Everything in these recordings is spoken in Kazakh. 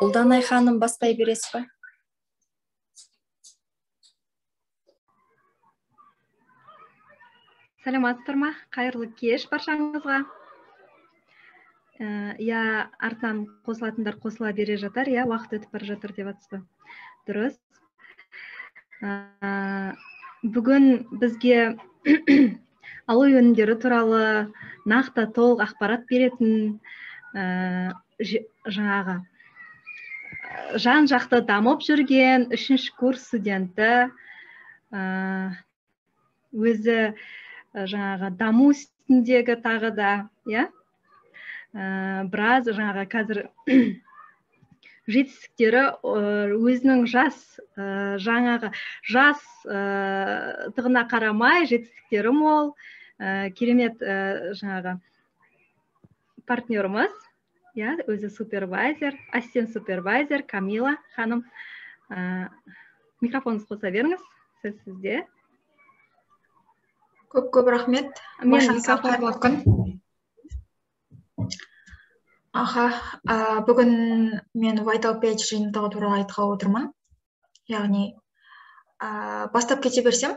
Ұлданай ханым бастай бересіз ба? Саламатсыздар ма? Қайырлы кеш баршаңызға. Я артан қосылатындар қосыла бере жатар, я уақыт өтіп бара жатыр деп атсыз. Дұрыс. Бүгін бізге алу өнімдері туралы нақты толық ақпарат беретін жаңағы жан жақты дамып жүрген 3-ші курс студенті, өзі жаңағы даму үстіндегі тағы да, біраз жаңағы қазір жетістіктері өзінің жаңағы тығына қарамай жетістіктері мол, керемет жаңағы партнеріміз, өзі супервайзер, ассистент супервайзер Камила ханым. Микрофоныңыз қоса беріңіз, сөз сізде. Көп рахмет. Баршаңызға қайырлы күн. Бүгін мен Vital Page жиынтығы туралы айтқалы отырмын. Яғни, бастап кете берсем,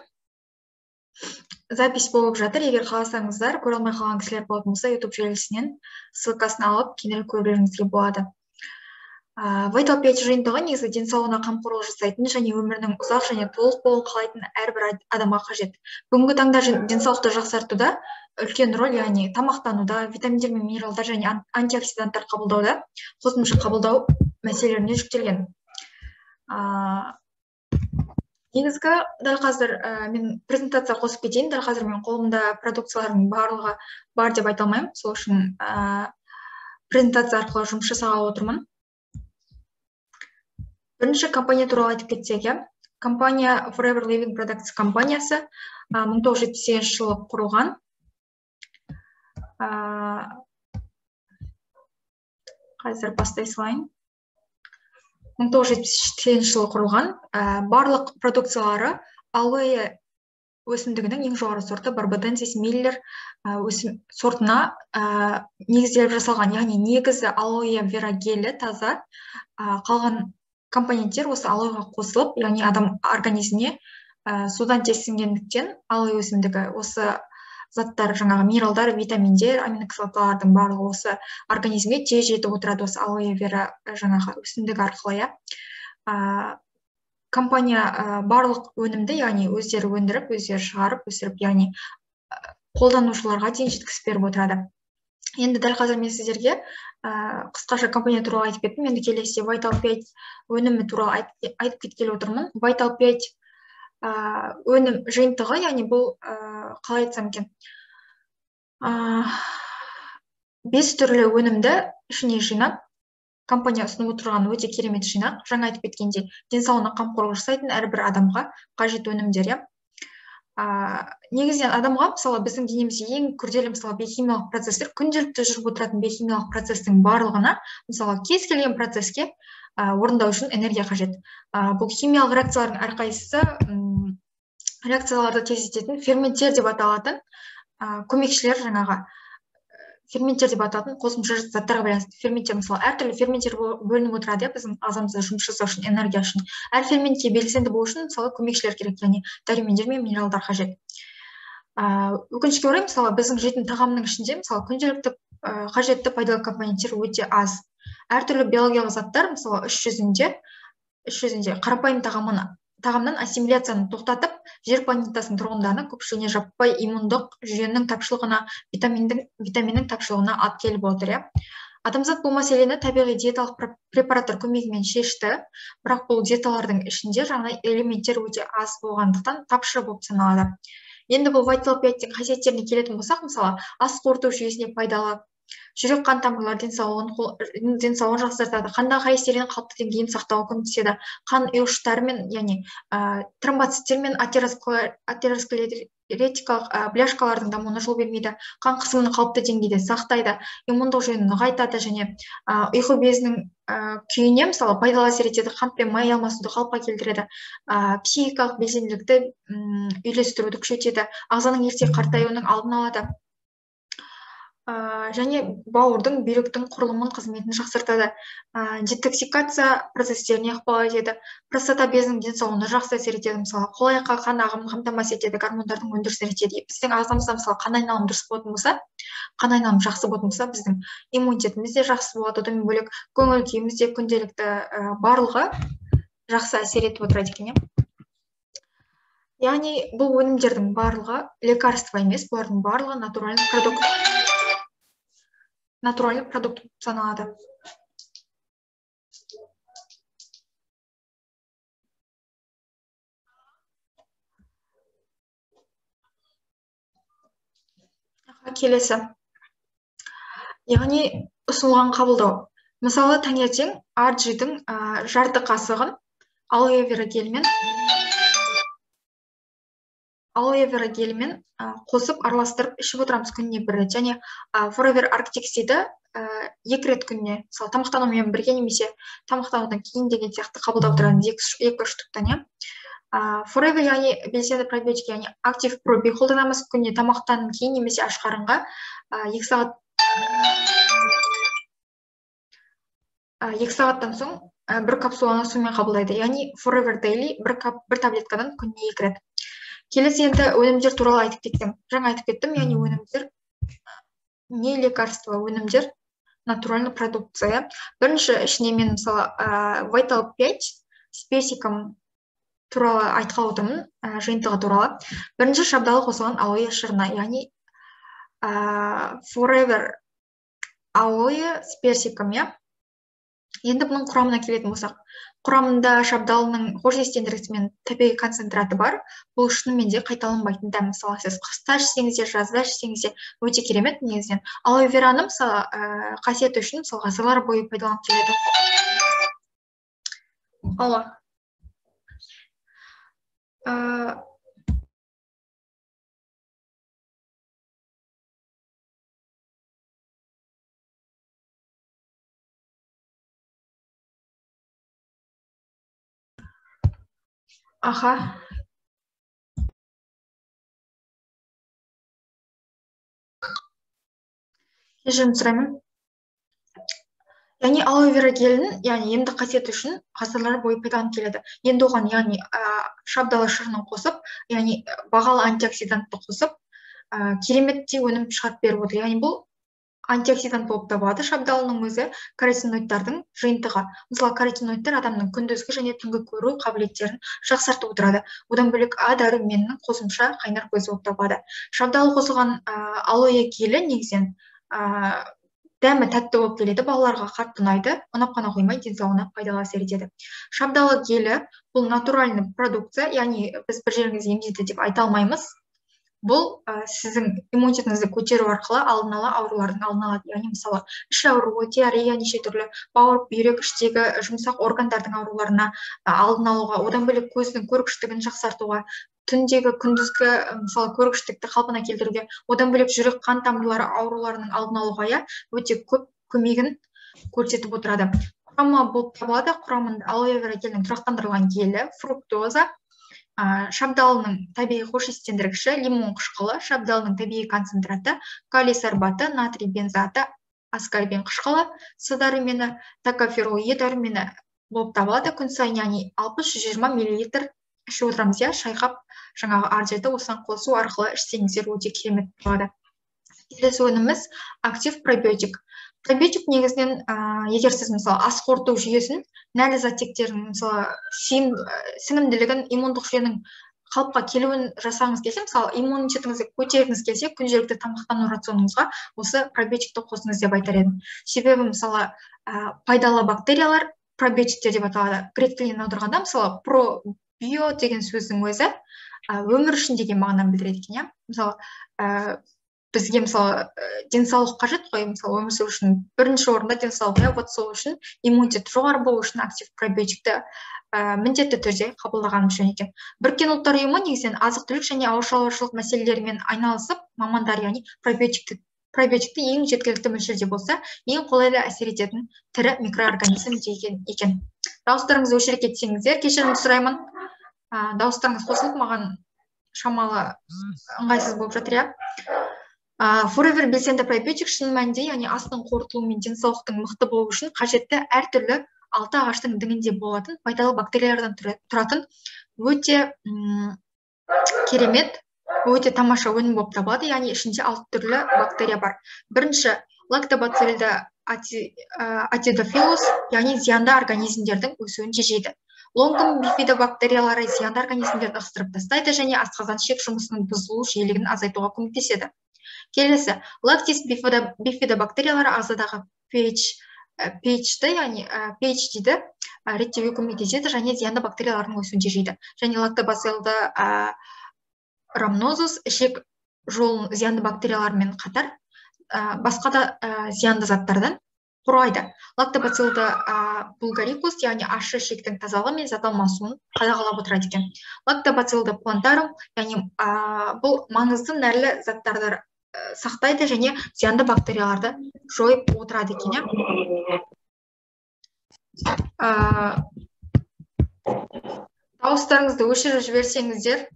запись болып жатыр. Егер қаласаңыздар, көре алмай қалған кісілер болатын болса, YouTube желісінен ссылкасын алып, кейінірек көрулеріңізге болады. Vital Page жиынтығы негізі денсаулығына қамқорлық жасайтын және өмірінің ұзақ және толық болуын қалайтын әрбір адамға қажет. Бүгінгі таңда денсаулықты жақсартуда үлкен рөл, яғни тамақтануда, витаминдер мен минералдар және антиоксиданттар қабылдауда, қосымша қабылдау мәселелеріне жүктелген. Негізгі дәл қазір мен презентация қосып кетейін. Дәл қазір мен қолымда продукциялардың барлығы бар деп айта алмаймын. Сол үшін презентация арқылы жұмыс жасағалы отырмын. Бірінші компания туралы айтып кетсек, компания Forever Living Products компаниясы 1978 жылы құрылған. Қазір бастай салайын. 1978 жылы құрылған. Барлық продукциялары алоэ өсімдігінің ең жоғары сорты Barbadensis Miller сортына негізделіп жасалған. Яғни негізі алоэ вера гелі таза, қалған компоненттер осы алоэға қосылып, яғни адам организміне судан тесінгендіктен алоэ өсімдігі осы заттар, жаңағы минералдар, витаминдер, аминокислоталардың барлығы осы организмге тез жетіп отырады осы алоэ вера жаңағы өсімдігі арқылы. Компания барлық өнімді, яғни өздері өндіріп, өздері шығарып, өсіріп, яғни қолданушыларға дейін жеткізіп беріп отырады. Енді дәл қазір мен сіздерге қысқаша компания туралы айтып кеттім. Енді келесі Vital Page өнімі туралы айтып кеткелі отырмын. Vital Page өнім жиынтығы, яғни бұл қалай айтсам екен, 5 түрлі өнімді ішіне жинап, компания ұсынып отырған өте керемет жинақ. Жаңа айтып кеткенде, денсаулығына қамқорлық жасайтын әрбір адамға қажет өнімдер. Негізінен адамға, мысалы, біздің денемізде ең күрделі, мысалы, биохимиялық процестер, күнделікті жүріп отыратын биохимиялық процестің барлығына, мысалы, кез келген процеске орындау үшін энергия қажет. Бұл химиялық реакциялардың әрқайсысы реакцияларды тездететін ферменттер деп аталатын көмекшілер, жаңағы ферменттер деп аталатын қосымша заттарға байланысты. Ферменттер, мысалы, әртүрлі ферменттер бөлініп отырады, біздің ағзамызда жұмыс жасау үшін, энергия үшін. Әр ферментке белсенді болу үшін, мысалы, көмекшілер керек, яғни витаминдер мен минералдар қажет. Өкінішке орай, мысалы, біздің жейтін тағамның ішінде, мысалы, күнделікті қажетті пайдалы компоненттер өте аз. Әртүрлі биологиялық заттар, мысалы, іс жүзінде қарапайым тағамнан ассимиляцияны тоқтатып, жер планетасының тұрғындарының көпшілігіне жаппай иммундық жүйенің тапшылығына, витаминнің тапшылығына алып келіп отыр. Адамзат бұл мәселені табиғи диеталық препараттар көмегімен шешті, бірақ бұл диеталардың ішінде жаңа элементтер өте аз болғандықтан тапшы болып саналады. Енді бұл Vital Page'тің қасиеттеріне келетін болсақ, мысалы, ас қорыту жүйесіне пайдалы, жүрек қан тамырлар денсаулығын жақсартады, қандағы холестерин қалыпты деңгейін сақтауға көмектеседі, қан ұйғыштары мен, яғни тромбоциттер мен атеросклеротикалық бляшкалардың дамуына жол бермейді, қан қысымын қалыпты деңгейде сақтайды, иммундық жүйені нығайтады және ұйқы безінің күйіне, мысалы, пайдалы әсер етеді, қант пен май алмасуды қалыпқа келтіреді, психикалық белсенділікті үйлестіруді күшейтеді, ағзаның ерте қартаюының алдын алады. және бауырдың бүйректің құрылымын қызметін жақсартады. Детоксикация процестеріне ықпал етеді. Простата безінің денсаулығына жақсы әсер етеді. Мысалы, қолайқа қан ағымын қамтамасыз етеді, гормондардың өндірісін реттейді. Біздің ағзамызда мысалы қан айналымы дұрыс болатын болса, қан айналымы жақсы болатын болса, біздің иммунитетіміз де жақсы болады. Одан бөлек көңіл күйіміз де күнделікті барлығы жақсы әсер етіп отырады екен. Яғни бұл өнімдердің барлығы лекарство емес, бұлардың барлығы натуральный продукт саналады. Келесі. Яғни ұсынылған қабылдау. Мысалы, таңертең арджидің жарты қасығын алоэ вера гелімен қосып араластырып ішіп отырамыз күніне бір рет. Және Forever Arctic Sea'ді 2 рет күніне, мысалы, тамақтанумен бірге немесе тамақтанудан кейін деген сияқты қабылдап отырамыз 2-3 түптен. Forever, яғни белсенді пробиотик, яғни актив проби қолданамыз күніне тамақтан кейін немесе аш қарынға 2 сағаттан соң бір капсуланы сумен қабылдайды. Яғни Forever Daily бір таблеткадан күніне 2 рет. Келесі енді өнімдер туралы айтып кеттім. Жаңа айтып кеттім, яғни өнімдер не лекарство, өнімдер натуральный продукция. Бірінші ішіне мен мысалы Vital 5 спесиком туралы айтқалы отырмын, жиынтығы туралы. Бірінші шабдалы қосылған алоэ шырына, яғни Forever алоэ с персиком. Енді бұның құрамына келетін болсақ, құрамында шабдалының хош-иістендіргіші мен табиғи концентраты бар. Бұл шынымен де қайталанбайтын дәм. Мысалы, сіз қыста ішсеңіз де, жазда ішсеңіз де өте керемет негізінен. Алоэ вераны мысалы қасиеті үшін мысалы ғасырлар бойы пайдаланып келеді. Кешірім сұраймын. Яғни алоэ вера гелін, яғни емдік қасиеті үшін ғасырлар бойы пайдаланып келеді. Енді оған яғни шабдалы шырынын қосып, яғни бағалы антиоксидантты қосып, кереметтей өнім шығарып беріп отыр. Яғни бұл антиоксидант болып табылады. Шабдалының өзі каротиноидтардың жиынтығы. Мысалы, каротиноидтар адамның күндізгі және түнгі көру қабілеттерін жақсартып отырады. Одан бөлек А дәруменінің қосымша қайнар көзі болып табылады. Шабдалы қосылған алоэ гелі негізінен дәмі тәтті болып келеді, балаларға қатты ұнайды, ұнап қана қоймай, денсаулығына пайдалы әсер етеді. Шабдалы гелі бұл натуральный продукция, яғни біз бір жеріңізді емдейді деп айта алмаймыз. Бұл сіздің иммунитетіңізді көтеру арқылы алдын ала аурулардың алдын алады. Яғни мысалы, іш ауруы, диарея, неше түрлі бауыр, бүйрек, іштегі жұмсақ органдардың ауруларына алдын алуға, одан бөлек көздің көргіштігін жақсартуға, түндегі күндізгі мысалы көргіштікті қалпына келтіруге, одан бөлек жүрек қан тамырлары ауруларының алдын алуға өте көп көмегін көрсетіп отырады. Құрамы болып табылады. Құрамында алоэ вера гелінің тұрақтандырылған гелі, фруктоза, шабдалының табиғи хош-иістендіргіші, лимон қышқылы, шабдалының табиғи концентраты, калий сорбаты, натрий бензаты, аскорбин қышқылы, С дәрумені, токоферол Е дәрумені болып табылады. Күн сайын яғни 60-120 мл ішіп отырамыз, шайқап жаңағы арджиді осыған қосу арқылы ішсеңіздер өте керемет болады. Келесі өніміміз актив пробиотик. Пробиотик негізінен, егер сіз мысалы ас қорыту жүйесін, нәрлі заттектердің мысалы сіңімділігін, иммундық жүйенің қалыпқа келуін жасағыңыз келсе, мысалы иммунитетіңізді көтергіңіз келсе, күнделікті тамақтану рационыңызға осы пробиотикті қосыңыз деп айтар едім. Себебі мысалы пайдалы бактериялар пробиотиктер деп аталады. Грек тілінен аударғанда мысалы пробио деген сөздің өзі өмір үшін деген мағынаны білдіреді екен. Мысалы бізге мысалы денсаулық қажет қой, мысалы өмір сүру үшін бірінші орында денсаулық, вот сол үшін иммунитет жоғары болу үшін актив пробиотикті міндетті түрде қабылдағанымыз жөн екен. Біріккен ұлттар ұйымы негізінен азық-түлік және ауыл шаруашылық мәселелерімен айналысып, мамандар яғни пробиотикті ең жеткілікті мөлшерде болса, ең қолайлы әсер ететін тірі микроорганизм деген екен. Дауыстарыңызды өшіре кетсеңіздер, кешірім сұраймын. Дауыстарыңыз қосылып, маған шамалы ыңғайсыз болып жатыр. Forever белсенді пробиотик шын мәнінде, яғни астың қорытылуы мен денсаулықтың мықты болуы үшін қажетті әртүрлі 6 ағаштың діңінде болатын пайдалы бактериялардан тұратын өте керемет, өте тамаша өнім болып табылады. Яғни ішінде 6 түрлі бактерия бар. Бірінші лактобациллді атидофилус, яғни зиянды организмдердің өсуін тежейді. Лонгум бифидобактериялары зиянды организмдерді ығыстырып тастайды және асқазан ішек жұмысының бұзылу жиілігін азайтуға көмектеседі. Келесі, лактис бифидобактериялары ағзадағы pH-ті, яғни pH дейді, реттеуге көмектеседі және зиянды бактериялардың өсуін тежейді. Және лактобациллді рамнозус ішек жолын зиянды бактериялармен қатар басқа да зиянды заттардан қорғайды. Лактобациллді булгарикус, яғни ащы ішектің тазалығы мен зат алмасуын қадағалап отырады екен. Лактобациллді плантарум, яғни бұл маңызды нәрлі заттарды сақтайды және зиянды бактерияларды жойып отырады екен. Дауыстарыңызды өшіріп жіберсеңіздер.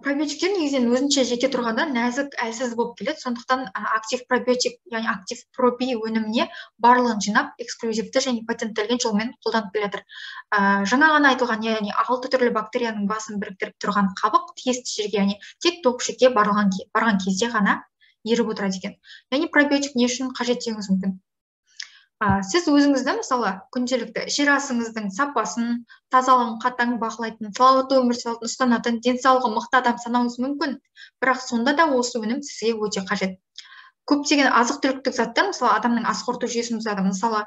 Пробиотиктер негізінен өзінше жеке тұрғанда нәзік, әлсіз болып келеді. Сондықтан актив пробиотик, яғни актив проби өніміне барлығын жинап, эксклюзивті және патенттелген жолмен қолданып келеді. Жаңа ғана айтылған, яғни 6 түрлі бактерияның басын біріктіріп тұрған қабық тиісті жерге, яғни тек тоқ ішекке барған кезде ғана еріп отырады екен. Яғни пробиотик не үшін қажет деуіңіз мүмкін? Сіз өзіңізді, мысалы, күнделікті жер асыңыздың сапасын, тазалығын қатаң бақылайтын, салауатты өмір салтын ұстанатын, денсаулығы мықты адам санауыңыз мүмкін. Бірақ сонда да осы өнім сізге өте қажет. Көптеген азық-түліктік заттар, мысалы, адамның ас қорыту жүйесін бұзады. Мысалы,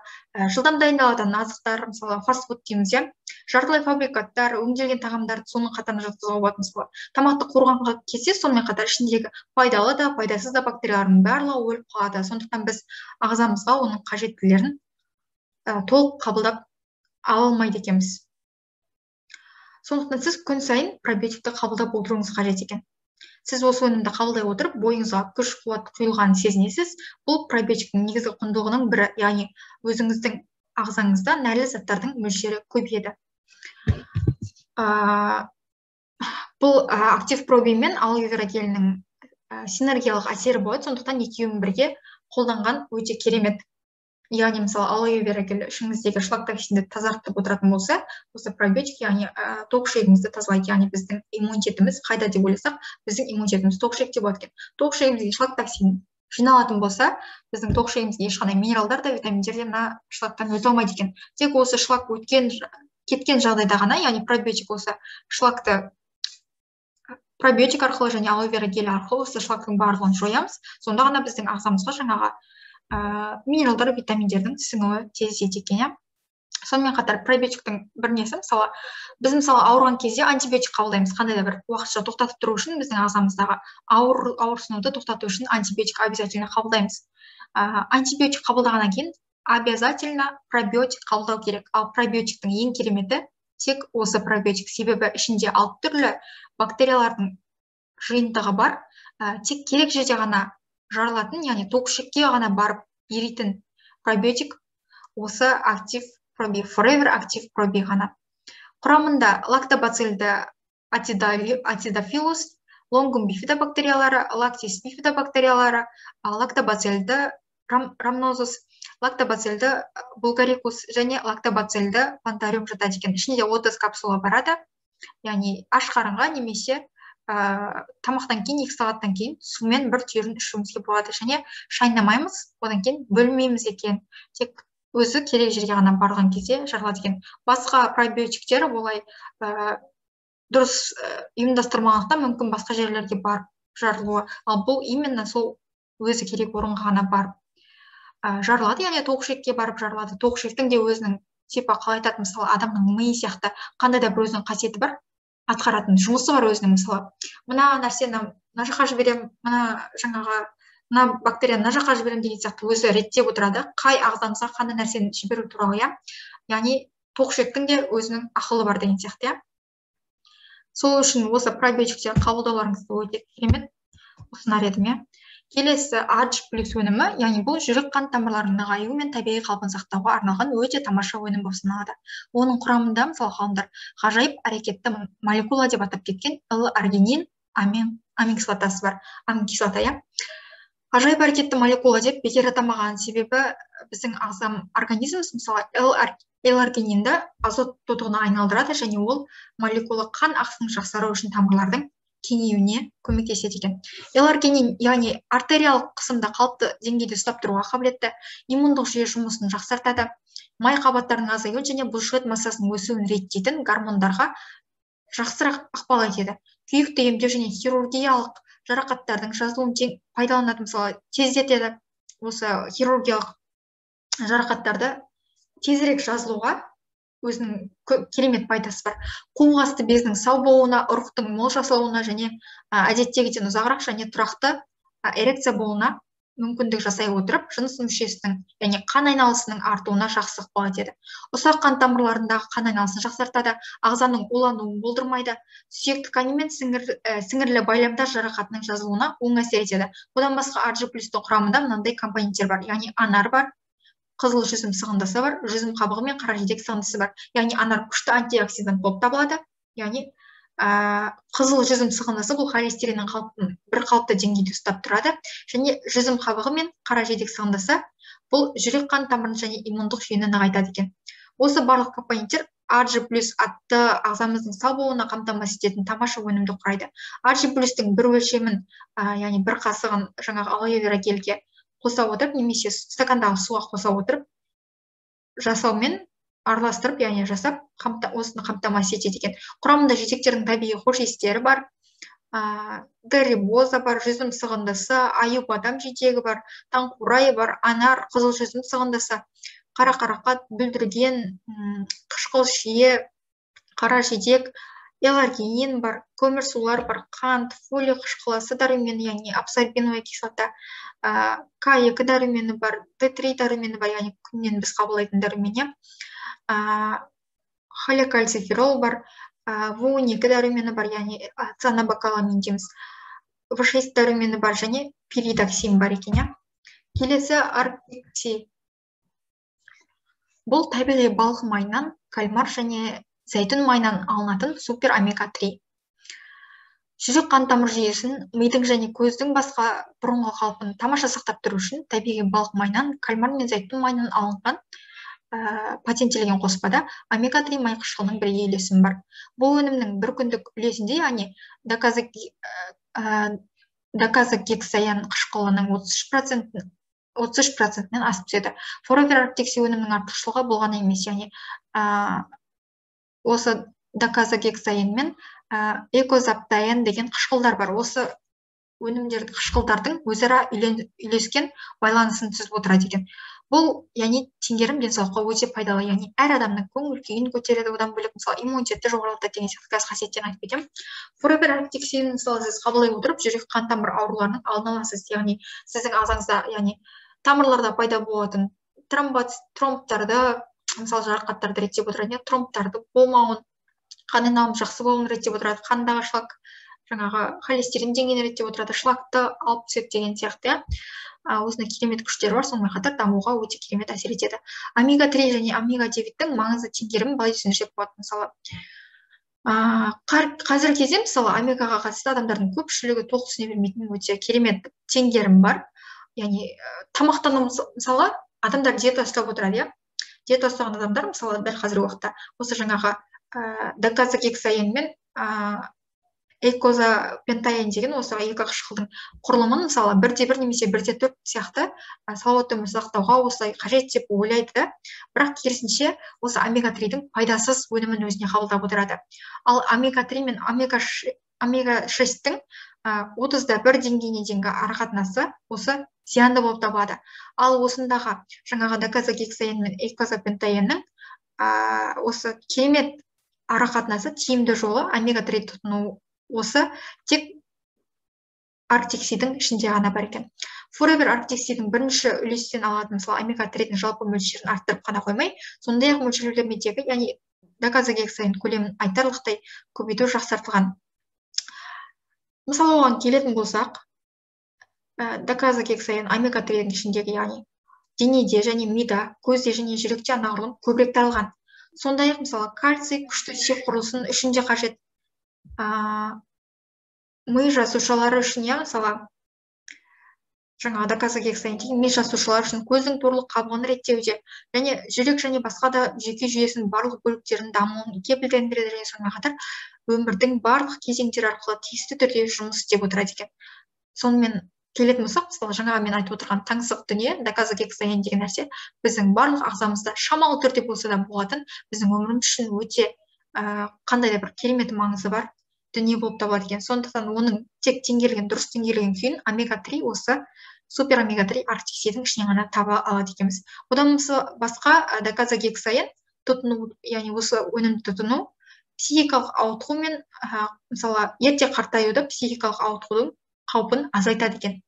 жылдам дайындалатын азықтар, мысалы, фастфуд дейміз, жартылай фабрикаттар, өңделген тағамдарды соның қатарына жатқызуға болады. Мысалы, тамақты қорғанған кезде сонымен қатар ішіндегі пайдалы да, пайдасыз да бактериялардың барлығы өліп қалады. Сондықтан біз ағзамызға оның қажеттілерін толық қабылдап ала алмайды екенбіз. Сондықтан сіз күн сайын пробиотикті қабылдап отыруыңыз қажет екен. Сіз осы өнімді қабылдай отырып, бойыңызға күш қуат құйылғанын сезінесіз. Бұл пробиотиктің негізгі құндылығының бірі, яғни өзіңіздің ағзаңызда нәрлі заттардың мөлшері көбейеді. Бұл актив проби мен алоэ вера гелінің синергиялық әсері болады, сондықтан екеуін бірге қолданған өте керемет. Яғни, мысалы, алоэ вера гель ішіңіздегі шлак токсинді тазартып отыратын болса, осы пробиотик, яғни тоқ ішегімізді тазалайды, яғни біздің иммунитетіміз қайда деп ойласақ, біздің иммунитетіміз тоқ ішекте болады екен. Тоқ ішегімізге шлак токсин жиналатын болса, біздің тоқ ішегімізге ешқандай минералдар да, витаминдер де мына шлактан өте алмайды екен. Тек осы шлак кеткен жағдайда ғана, яғни пробиотик осы шлакты пробиотик арқылы және алоэ вера гель арқылы осы шлактың барлығын жоямыз. Сонда ғана біздің ағзамызға жаңағы минералдар, витаминдердің сіңуі тез жетеді екен. Сонымен қатар пробиотиктің бір несі, мысалы, біз ауырған кезде антибиотик қабылдаймыз. Қандай да бір уақытша тоқтатып тұру үшін, біздің ағзамыздағы ауырсынуды тоқтату үшін антибиотик обязательно қабылдаймыз. Антибиотик қабылдағаннан кейін обязательно пробиотик қабылдау керек. Ал пробиотиктің ең кереметі тек осы пробиотик, себебі ішінде 6 түрлі бактериялардың жиынтығы бар. Тек керек жерде ғана жарылатын, яғни тоқ ішекке ғана барып еритін пробиотик осы актив проби, forever актив проби ғана. Құрамында лактобациллді атидофилус, лонгум бифидобактериялары, лактис бифидобактериялары, лактобациллді рамнозус, лактобациллді булгарикус және лактобациллді плантариум жатады екен. Ішінде 30 капсула барады, яғни аш қарынға немесе тамақтан кейін 2 сағаттан кейін сумен бір түйірін ішуімізге болады және шайнамаймыз, одан кейін бөлмейміз екен. Тек өзі керек жерге ғана барған кезде жарылады екен. Басқа пробиотиктер олай дұрыс ұйымдастырмағандықтан мүмкін басқа жерлерге барып жарылуы. Ал бұл именно сол өзі керек орынға ғана барып жарылады, яғни тоқ ішекке барып жарылады. Тоқ ішектің де өзінің типі, қалай айтады, мысалы, адамның миы сияқты қандай да бір өзінің қасиеті бар, атқаратын жұмысы бар өзінің. Мысалы, мына нәрсені мына жаққа жіберем, мына бактерияны мына жаққа жіберем деген сияқты өзі реттеп отырады. Қай ағзамызға қандай нәрсені жіберу туралы, яғни тоқ ішектің де өзінің ақылы бар деген сияқты. сол үшін осы пробиотиктер қабылдауларыңызды өте керемет ұсынар едім, иә. Келесі ADH+ өнімі, яғни бұл жүрек қан тамырларының нығаюы мен табиғи қалпын сақтауға арналған өте тамаша өнім болып саналады. Оның құрамында мысалы ғалымдар ғажайып әрекетті молекула деп атап кеткен L-аргинин аминкислотасы бар, аминкислота, иә. Ғажайып әрекетті молекула деп бекер атамаған себебі біздің организміміз мысалы L-аргининді азот тотығына айналдырады және ол молекула қан ағысының жақсаруы үшін тамырлардың кеңеюіне көмектеседі екен. L-аргинин, яғни артериялық қысымды қалыпты деңгейде ұстап тұруға қабілетті, иммундық жүйе жұмысын жақсартады, май қабаттарының азаюын және бұлшықет массасының өсуін реттейтін гормондарға жақсырақ ықпал етеді. Күйікті емдеу және хирургиялық жарақаттардың жазылуын пайдаланады, мысалы тездетеді. Осы хирургиялық жарақаттарды тезірек жазылуға өзінің керемет пайдасы бар. Қуық асты безінің сау болуына, ұрықтың мол жасалуына және әдеттегіден ұзағырақ және тұрақты эрекция болуына мүмкіндік жасай отырып, жыныс мүшесінің, яғни қан айналысының артуына жақсы ықпал етеді. Ұсақ қан тамырларындағы қан айналысын жақсартады, ағзаның улануын болдырмайды, сүйек ткани мен сіңірлі байламдар жарақатының жазылуына оң әсер етеді. Одан басқа ADH+-тің құрамында мынандай компоненттер бар, яғни анар бар, қызыл жүзім сығындысы бар, жүзім қабығы мен қара жидек сығындысы бар. Яғни анар күшті антиоксидант болып табылады. Яғни қызыл жүзім сығындысы бұл холестериннің бір қалыпты деңгейде ұстап тұрады. Және жүзім қабығы мен қара жидек сығындысы бұл жүрек қан тамырын және иммундық жүйені нығайтады екен. Осы барлық компоненттер ADH+ атты ағзамыздың сау болуына қамтамасыз ететін тамаша өнімді құрайды. ADH+-тің бір өлшемін, яғни бір қасығын жаңағы алоэ вера гельге қоса отырып, немесе стакандағы суға қоса отырып, жасаумен араластырып, яғни жасап, осыны қамтамасыз етеді екен. Құрамында жидектердің табиғи хош иістері бар, гарибоза бар, жүзім сығындысы, аюбадам жидегі бар, таңқурай бар, анар, қызыл жүзім сығындысы, қара қарақат, бүлдірген, қышқыл шие, қара жидек, L-аргинин бар, көмірсулар бар, қант, фолий қышқыласы дәрумені, яғни абсорбиновая кислота, К2 дәрумені бар, Д3 дәрумені бар, яғни күннен біз қабылдайтын дәрумені, холекальциферол бар, В2 дәрумені бар, яғни цианобакаламин дейміз, В6 дәрумені бар және пиридоксин бар екен. Келесі арктикси. Бұл табиғи балық майынан, кальмар және зәйтүн майынан алынатын супер омега-3. Жүрек қан тамыр жүйесін, мидың және көздің басқа бұрынғы қалпын тамаша сақтап тұру үшін табиғи балық майынан, кальмар мен зәйтүн майынан алынған патенттелген қоспада омега-3 май қышқылының бір үйлесімі бар. Бұл өнімнің бір күндік үлесінде, яғни докозагексаен қышқылының 33%-нен асып түседі. Forever Arctic өнімнің артықшылығы болған емес, яғни осы докозагексаен мен экозаптаен деген қышқылдар бар. Осы өнімдердің қышқылдардың өзара үйлескен байланысын түзіп отырады екен. Бұл, яғни теңгерім денсаулыққа өте пайдалы, яғни әр адамның көңіл күйін көтереді, одан бөлек мысалы иммунитетті жоғарылатады деген сияқты қасиеттерін айтып кетемін. Forever Arctic мысалы сіз қабылдай отырып жүрек қан тамыр ауруларының алдын аласыз, яғни сіздің ағзаңызда, яғни тамырларда пайда болатын тромбтарды, мысалы жарақаттарды реттеп отырады, тромбтарды болмауын, қан айналымы жақсы болуын реттеп отырады, қандағы шлак, жаңағы холестерин деңгейін реттеп отырады, шлакты алып түседі деген сияқты. Осындай керемет күштері бар, сонымен қатар дамуға өте керемет әсер етеді. Омега-3 және омега-9-тің маңызды теңгерімі былай түсіндірсек болады. Мысалы, қазіргі кезде мысалы омегаға қатысты адамдардың көпшілігі толық түсіне бермейтін өте керемет теңгерім бар. Яғни тамақтану, мысалы, адамдар диета ұстап отырады, диета ұстаған адамдар, мысалы, дәл қазіргі уақытта осы жаңағы докозагексаен мен экозапентаен деген осы екі қышқылдың құрылымын, мысалы, 1/1 немесе 1/4 сияқты салауатты өмір сақтауға осылай қажет деп ойлайды, бірақ керісінше осы омега-3-дің пайдасыз өнімін өзіне қабылдап отырады. Ал омега-3 мен омега-6-тің 30-1 деңгейіне дейінгі арақатынасы осы зиянды болып табылады. Ал осындағы жаңағы докозагексаен мен экозапентаеннің осы керемет арақатынасы тиімді жолы омега-3 тұтыну осы тек Арктиксидің ішінде ғана бар екен. Forever Arctic-дің бірінші үлестен алатын мысалы омега-3-дің жалпы мөлшерін арттырып қана қоймай, сондай-ақ мөлшерлемедегі, яғни доказогексаин көлемін айтарлықтай көбейту жақсартылған. Мысалы оған келетін болсақ, доказогексаин омега 3-дің ішіндегі, яғни денеде және мида, көзде және жүректе анағұрлым көбірек таралған. Сондай-ақ мысалы кальций күшті сүйек құрылысын үшін де қажет. Ми жасушалары үшін, мысалы жаңағы доказогексаин деген ми жасушалары үшін көздің торлық қабығын реттеуде және жүрек және басқа да жүйке жүйесінің барлық бөліктерінің дамуын кепілдендіреді және сонымен қатар өмірдің барлық кезеңдері арқылы тиісті түрде жұмыс істеп отырады екен. Сонымен келетін болсақ, мысалы жаңағы мен айтып отырған таңсық дүние, доказогексаин деген нәрсе біздің барлық ағзамызда шамалы түрде болса да болатын, біздің өміріміз үшін өте қандай да бір керемет маңызы бар дүние болып табылады екен. Сондықтан оның тек теңгерілген, дұрыс теңгерілген күйін омега 3 осы супер омега 3 артик-7-дің ішінен ғана таба алады екенбіз. Одан басқа доказогексаин тұтыну, яғни осы өнімді тұтыну психикалық ауытқу мен мысалы ерте қартаюды, психикалық ауытқудың қаупін азайтады екен.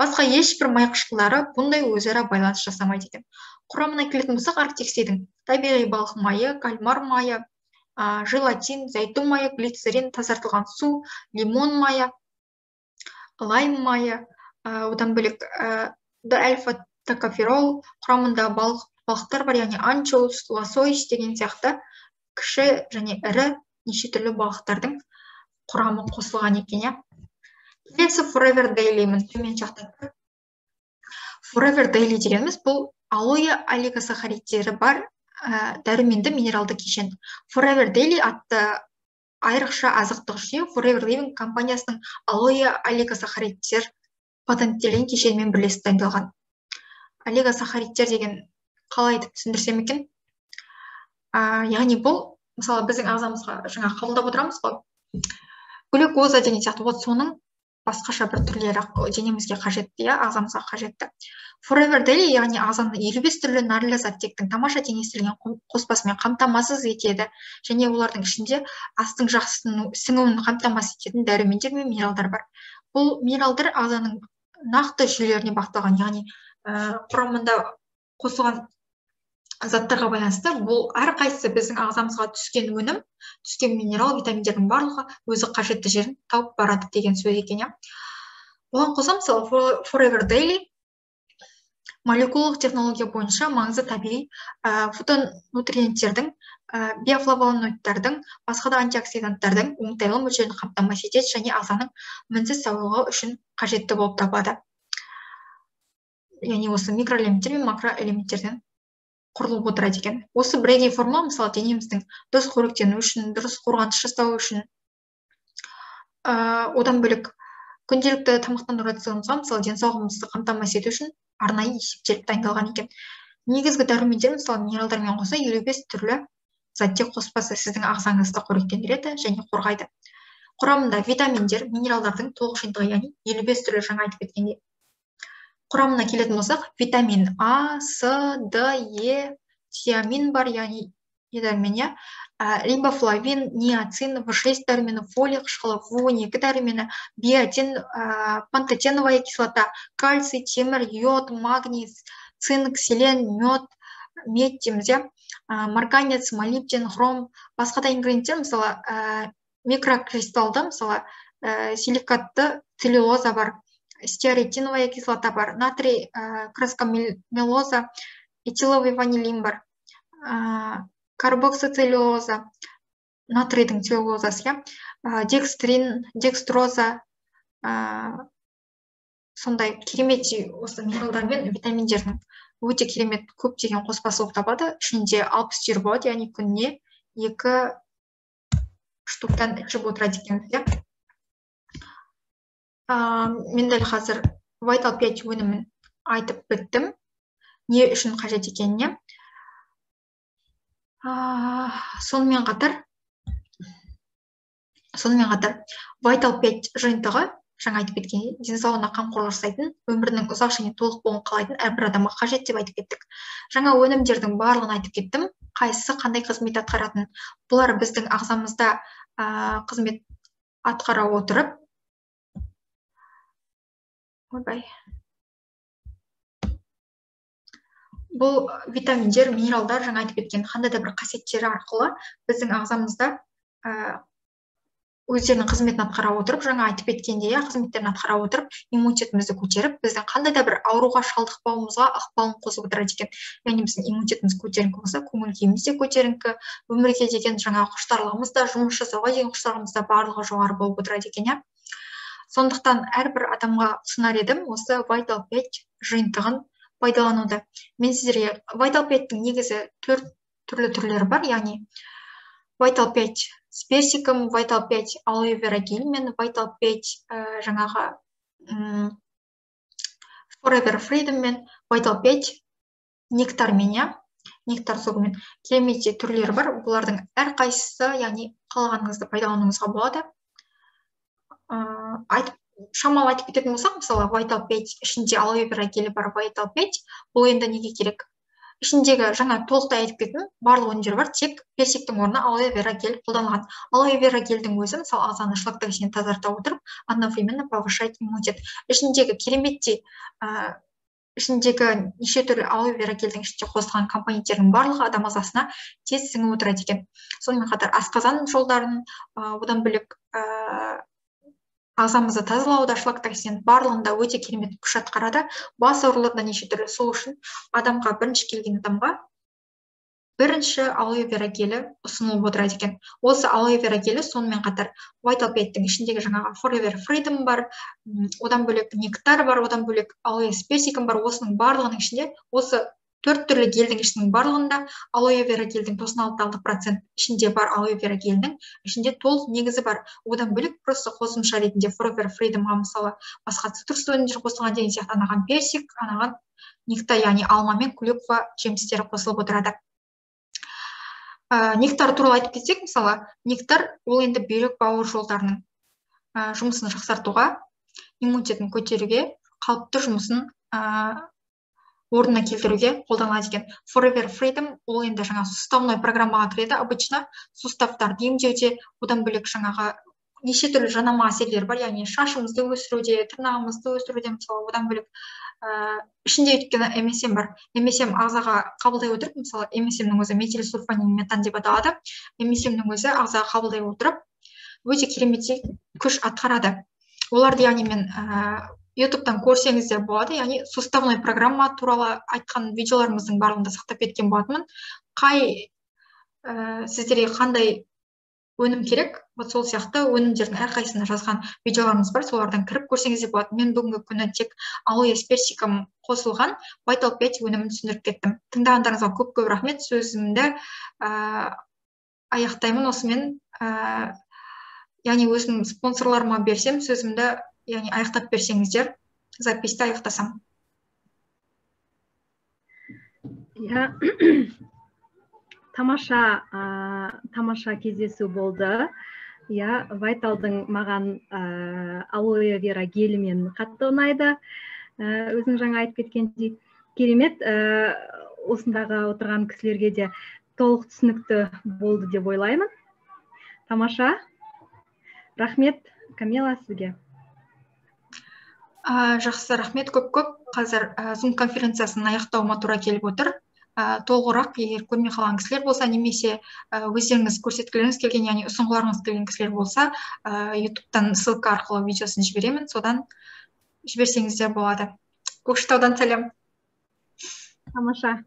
Басқа ешбір май қышқылдары бұндай өзара байланыс жасамайды екен. Құрамына келетін болсақ, артик-7-дің табиғи балық майы, кальмар майы, желатин, зәйтүн майы, глицерин, тазартылған су, лимон майы, лайм майы, одан бөлек альфа-токоферол құрамында балықтар бар, яғни анчоус, лосось деген сияқты кіші және ірі неше түрлі балықтардың құрамы қосылған екен. Келесі Forever Daily'мін төмен жақта. Forever Daily дегеніміз бұл алоэ олигосахаридтері бар дәруменді минералды кешен. Forever Daily атты айрықша азықтық жүйе Forever Living компаниясының алоэ олигосахаридтер патенттелген кешенмен бірлесіп дайындалған. Олигосахаридтер деген қалай айтып түсіндірсем екен? Яғни бұл, мысалы біздің ағзамызға жаңа қабылдап отырамыз ғой, глюкоза деген сияқты, вот соның басқаша бір түрлері денемізге қажетті, ағзамызға қажетті. Forever Daily, яғни ағзаны 55 түрлі нәрлі заттектің тамаша теңестірілген қоспасымен қамтамасыз етеді, және олардың ішінде астың жақсы сіңуін қамтамасыз ететін дәрумендер мен минералдар бар. Бұл минералдар ағзаның нақты жүйелеріне бағытталған, яғни құрамында қосылған заттарға байланысты бұл әрқайсысы біздің ағзамызға түскен өнім, түскен минерал, витаминдердің барлығы өзі қажетті жерін тауып барады деген сөз екен. Оған қоса, мысалы Forever Daily молекулалық технология бойынша маңызды табиғи фитонутриенттердің, биофлавоноидтардың, басқа да антиоксиданттардың оңтайлы мөлшерін қамтамасыз етеді және ағзаның мінсіз саулығы үшін қажетті болып табылады. Яғни осы микроэлементтер мен макроэлементтерден құрылып отырады екен. Осы бірегей формула, мысалы, денеміздің дұрыс қоректену үшін, дұрыс қорғаныс жасау үшін, одан бөлек күнделікті тамақтану рационымызға, мысалы, денсаулығымызды қамтамасыз ету үшін арнайы есептеліп дайындалған екен. Негізгі дәрумендер, мысалы, минералдармен қоса 55 түрлі заттек қоспасы сіздің ағзаңызды қоректендіреді және қорғайды. Құрамында витаминдер, минералдардың толық жиынтығы, яғни 55 түрлі жаңа айтып кеткендей. Құрамына келетін болсақ, витамин А, С, Д, Е, тиамин бар, яғни дәрумені, рибофлавин, ниацин, В6 дәрумені, фолий қышқылы, В12 дәрумені, биотин, пантотеновая кислота, кальций, темір, йод, магний, цинк, селен, мед дейміз, марганец, молибден, хром, басқа да ингредиенттер, мысалы, микрокристалды, мысалы, силикатты целлюлоза бар, стеаретиновая кислота бар, натрий краскомелоза, этиловый ванилин бар, карбоксицеллюлоза, натрийдің целлюлозасы, декстрин, декстроза, сондай керемет осы минералдар мен витаминдердің өте керемет көптеген қоспасы болып табады. Ішінде 60 болады, яғни күніне 2 штуктан ішіп отырады екен. Мен дәл қазір Vital 5 өнімін айтып біттім, не үшін қажет екеніне. Сонымен қатар Vital 5 жиынтығы, жаңа айтып кеткен, денсаулығына қамқорлық жасайтын, өмірінің ұзақ және толық болуын қалайтын әрбір адамға қажет деп айтып кеттік. Жаңа өнімдердің барлығын айтып кеттім, қайсысы қандай қызмет атқаратын. Бұлар біздің ағзамызда қызмет атқара отырып, бұл витаминдер, минералдар жаңа айтып кеткен қандай да бір қасиеттері арқылы біздің ағзамызда өздерінің қызметін атқара отырып, жаңа айтып кеткендей, қызметтерін атқара отырып, иммунитетімізді көтеріп, біздің қандай да бір ауруға шалдықпауымызға ықпалын қосып отырады екен. Яғни біздің иммунитетіміз көтеріңкі болса, көңіл күйіміз де көтеріңкі, өмірге деген жаңа құштарлығымыз да, жұмыс жасауға деген құштарлығымыз да барлығы жоғары болып отырады екен, иә. Сондықтан әрбір адамға ұсынар едім осы Vital 5 жиынтығын пайдалануды. Мен сіздерге Vital 5-тің негізі 4 түрлі түрлері бар, яғни Vital 5 с персиком, Vital 5 алоэ вера гельмен, Vital 5 жаңағы Forever Freedom мен Vital 5 нектармен, иә, нектар согымен керемет түрлері бар. Бұлардың әрқайсысы, яғни қалағаныңызды пайдалануыңызға болады. Шамалы айтып кететін болсақ, мысалы Vital 5 ішінде алоэ вера гелі бар Vital 5, бұл енді неге керек? Ішіндегі жаңа толықтай айтып кеттім, барлық өнімдер бар, тек персиктің орнына алоэ вера гель қолданылған. Алоэ вера гельдің өзі, мысалы ағзаны шлактогеннен тазарта отырып, одновременно повышает иммунитет. Ішіндегі кереметтей, ішіндегі неше түрлі алоэ вера гельдің ішінде қосылған компоненттердің барлығы адам ағзасына тез сіңіп отырады екен. Сонымен қатар асқазан жолдарын, одан бөлек ағзамызды тазалауда, шлактогеннен барлығында өте керемет күш атқарады. Бас ауруларында неше түрлі, сол үшін адамға бірінші келген адамға бірінші алоэ вера гелі ұсынылып отырады екен. Осы алоэ вера гелі сонымен қатар Vital 5-тің ішіндегі жаңағы Forever Freedom бар, одан бөлек нектар бар, одан бөлек алоэ с персиком бар. Осының барлығының ішінде, осы 4 түрлі гельдің ішінің барлығында алоэ вера гельдің 96% ішінде бар, алоэ вера гельдің ішінде толық негізі бар. Одан бөлек просто қосымша ретінде Forever Freedomға мысалы басқа цитрус өнімдер қосылған деген сияқты анаған персик, анаған нектар, яғни алма мен клюква жемістері қосылып отырады. Нектар туралы айтып кетсек, мысалы нектар ол енді бүйрек бауыр жолдарының жұмысын жақсартуға, иммунитетін көтеруге, қалыпты жұмысын орнына келтіруге қолданылады екен. Forever Freedom ол енді жаңа суставной программаға кіреді, обычно суставтарды емдеуде, одан бөлек жаңағы неше түрлі жанама әсерлер бар, яғни шашымызды өсіруде, тырнағымызды өсіруде, мысалы одан бөлек ішінде өйткені MSM бар. MSM ағзаға қабылдай отырып, мысалы MSM-нің өзі метилсульфанин метан деп аталады. MSM-нің өзі ағзаға қабылдай отырып, өте керемет күш атқарады. Оларды яғни мен YouTube-тан көрсеңіз де болады, яғни суставной программа туралы айтқан видеоларымыздың барлығында сақтап кеткен болатынмын. Қай сіздерге қандай өнім керек, сол сияқты өнімдердің әрқайсысына жазған видеоларымыз бар, солардан кіріп көрсеңіз де болады. Мен бүгінгі күні тек алоэ с персиком қосылған Vital 5 өнімін түсіндіріп кеттім. Тыңдағандарыңызға көп рахмет. Сөзімді аяқтаймын осымен. Яғни өзім спонсорларыма берсем, сөзімді яғни аяқтап берсеңіздер, записьті аяқтасам. Тамаша кездесу болды. Вайталдың маған алоэ вера гелімен қатты ұнайды. Өзің жаңа айтып кеткендей керемет, осындағы отырған кісілерге де толық түсінікті болды деп ойлаймын. Тамаша. Рахмет, Камила, сізге. Жақсы, рахмет көп. Қазір Zoom конференциясын аяқтауыма тура келіп отыр. Толығырақ, егер көрмей қалған кісілер болса, немесе өздеріңіз көрсеткілеріңіз келген, яғни ұсынғыларыңыз келген кісілер болса, YouTube-тан ссылка арқылы видеосын жіберемін, содан жіберсеңіз де болады. Көкшетаудан сәлем. Тамаша.